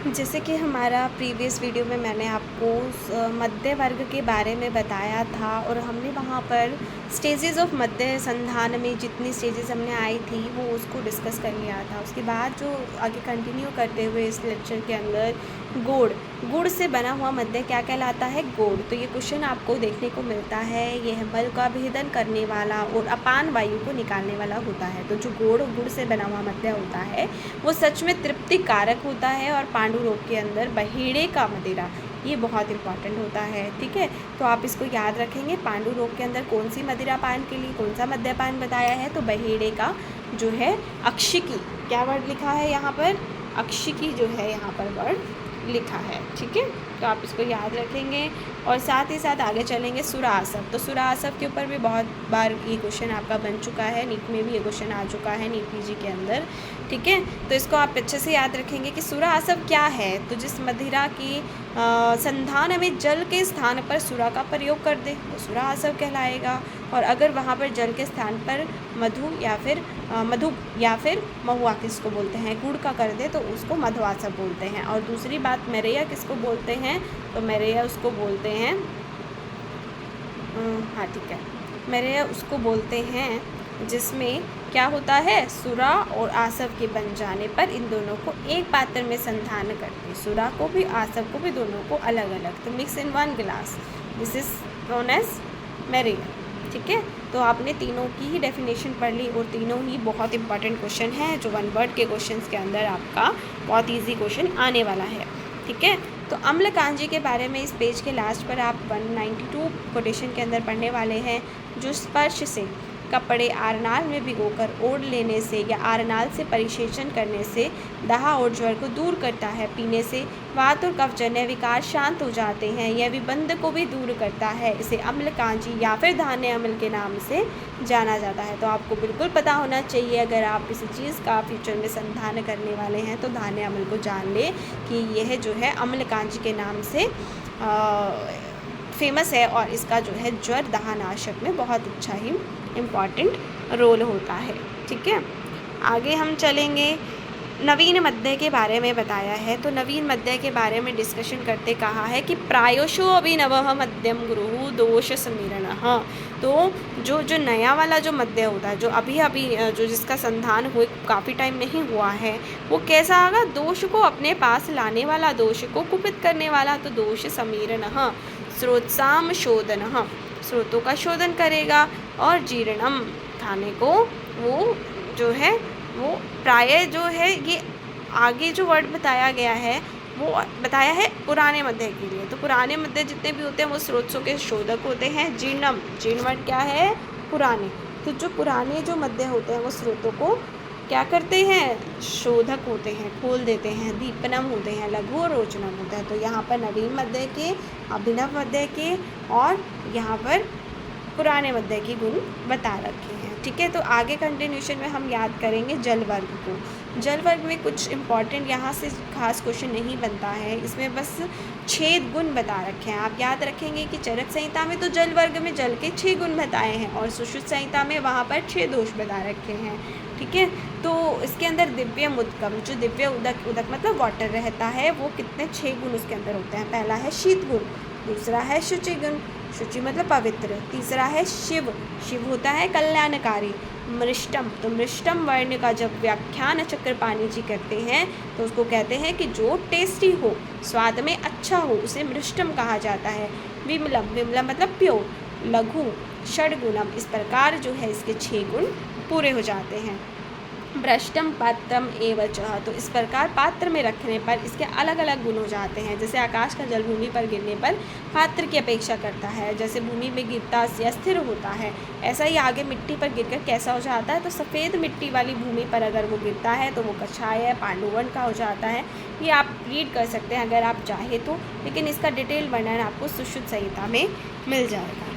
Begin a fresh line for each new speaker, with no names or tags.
जैसे कि हमारा प्रीवियस वीडियो में मैंने आपको मध्य वर्ग के बारे में बताया था और हमने वहाँ पर स्टेजेस ऑफ मध्य संधान में जितनी स्टेजेस हमने आई थी वो उसको डिस्कस कर लिया था। उसके बाद जो आगे कंटिन्यू करते हुए इस लेक्चर के अंदर गुड़ से बना हुआ मध्य क्या कहलाता है? गुड़। तो ये क्वेश्चन आपको देखने को मिलता है। यह बल का भेदन करने वाला और अपान वायु को निकालने वाला होता है। तो जो गुड़ से बना हुआ मध्य होता है वो सच में तृप्ति कारक होता है। और पांडु रोग के अंदर बहेड़े का मदिरा ये बहुत इंपॉर्टेंट होता है। ठीक है, तो आप इसको याद रखेंगे। पांडु रोग के अंदर कौन सी मदिरा पान के लिए कौन सा मद्यपान बताया है? तो बहेड़े का जो है अक्षिकी, क्या वर्ड लिखा है यहाँ पर? अक्षिकी जो है यहाँ पर वर्ड लिखा है। ठीक है, तो आप इसको याद रखेंगे और साथ ही साथ आगे चलेंगे सुरासव। तो सुरासव के ऊपर भी बहुत बार ये क्वेश्चन आपका बन चुका है, नीट में भी ये क्वेश्चन आ चुका है, नीट पीजी के अंदर। ठीक है, तो इसको आप अच्छे से याद रखेंगे कि सुरासव क्या है। तो जिस मदिरा की संधान में जल के स्थान पर सुरा का प्रयोग कर दे वो सुरासव कहलाएगा। और अगर वहाँ पर जल के स्थान पर मधु या फिर महुआ किसको बोलते हैं? गुड़ का कर दे तो उसको मधुआसव बोलते हैं। और दूसरी बात मेरेया किसको बोलते हैं? तो मेरेया उसको बोलते हैं हाँ ठीक है, मेरेया उसको बोलते हैं जिसमें क्या होता है? सुरा और आसव के बन जाने पर इन दोनों को एक पात्र में संधान करते, सुरा को भी आसव को भी, दोनों को अलग अलग, तो मिक्स इन वन गिलास, दिस इज नोन एज मेरेया। ठीक है, तो आपने तीनों की ही डेफिनेशन पढ़ ली और तीनों ही बहुत इंपॉर्टेंट क्वेश्चन है जो वन वर्ड के क्वेश्चंस के अंदर आपका बहुत इजी क्वेश्चन आने वाला है। ठीक है, तो अम्ल कांजी के बारे में इस पेज के लास्ट पर आप 192 कोटेशन के अंदर पढ़ने वाले हैं। जो स्पर्श से कपड़े आरनाल में भिगोकर ओढ़ लेने से या आरनाल से परिशेचन करने से दाह और ज्वर को दूर करता है। पीने से वात और कफजन्य विकार शांत हो जाते हैं। यह विबंध को भी दूर करता है। इसे अम्ल कांजी या फिर धान्य अम्ल के नाम से जाना जाता है। तो आपको बिल्कुल पता होना चाहिए, अगर आप किसी चीज़ का फ्यूचर में संधान करने वाले हैं तो धान्य अम्ल को जान ले कि यह जो है अम्ल कांजी के नाम से फेमस है और इसका जो है ज्वर दाहनाशक में बहुत अच्छा ही इम्पॉर्टेंट रोल होता है। ठीक है, आगे हम चलेंगे। नवीन मध्य के बारे में बताया है। तो नवीन मध्य के बारे में डिस्कशन करते कहा है कि प्रायोशो अभिनवः मध्यम गुरु दोष समीरणः। तो जो नया वाला जो मध्य होता है, जो अभी जो जिसका संधान हुए काफ़ी टाइम नहीं हुआ है, वो कैसा होगा? दोष को अपने पास लाने वाला, दोष को कुपित करने वाला। तो दोष समीरणः स्रोतसाम शोधनः, स्रोतों का शोधन करेगा। और जीर्णम, खाने को वो जो है वो प्राय जो है, ये आगे जो वर्ड बताया गया है वो बताया है पुराने मध्य के लिए। तो पुराने मध्य जितने भी होते हैं वो स्रोतों के शोधक होते हैं। जीर्णम, जीर्ण वर्ड क्या है? पुराने। तो जो पुराने जो मध्य होते हैं वो स्रोतों को क्या करते हैं? शोधक होते हैं, खोल देते हैं। दीपनम होते हैं, लघु और रोचनम होता है। तो यहाँ पर नवीन मध्य के, अभिनव मध्य के और यहाँ पर पुराने मध्य के गुण बता रखे हैं। ठीक है, तो आगे कंटिन्यूशन में हम याद करेंगे जल वर्ग को। जल वर्ग में कुछ इंपॉर्टेंट यहाँ से खास क्वेश्चन नहीं बनता है, इसमें बस 6 गुण बता रखे हैं। आप याद रखेंगे कि चरक संहिता में तो जल वर्ग में जल के 6 गुण बताए हैं और सुश्रुत संहिता में वहाँ पर 6 दोष बता रखे हैं। ठीक है, तो इसके अंदर दिव्य उदकम, जो दिव्य उदक मतलब वाटर रहता है, वो कितने 6 गुण उसके अंदर होते हैं। पहला है शीत गुण, दूसरा है शुचि गुण, शुचि मतलब पवित्र, तीसरा है शिव, शिव होता है कल्याणकारी। मृष्टम, तो मृष्टम वर्ण का जब व्याख्यान चक्रपाणि जी करते हैं तो उसको कहते हैं कि जो टेस्टी हो, स्वाद में अच्छा हो, उसे मृष्टम कहा जाता है। विमलम, विमलम मतलब प्योर। लघु, षड्गुणम, इस प्रकार जो है इसके 6 गुण पूरे हो जाते हैं। भ्रष्टम पात्रम एवच, तो इस प्रकार पात्र में रखने पर इसके अलग अलग गुण हो जाते हैं। जैसे आकाश का जल भूमि पर गिरने पर पात्र की अपेक्षा करता है, जैसे भूमि में गिरता या स्थिर होता है, ऐसा ही आगे मिट्टी पर गिरकर कैसा हो जाता है? तो सफ़ेद मिट्टी वाली भूमि पर अगर वो गिरता है तो वो कछाय पांडुवर्ण का हो जाता है। ये आप रीड कर सकते हैं अगर आप चाहे तो, लेकिन इसका डिटेल वर्णन आपको सुश्रुत संहिता में मिल जाएगा।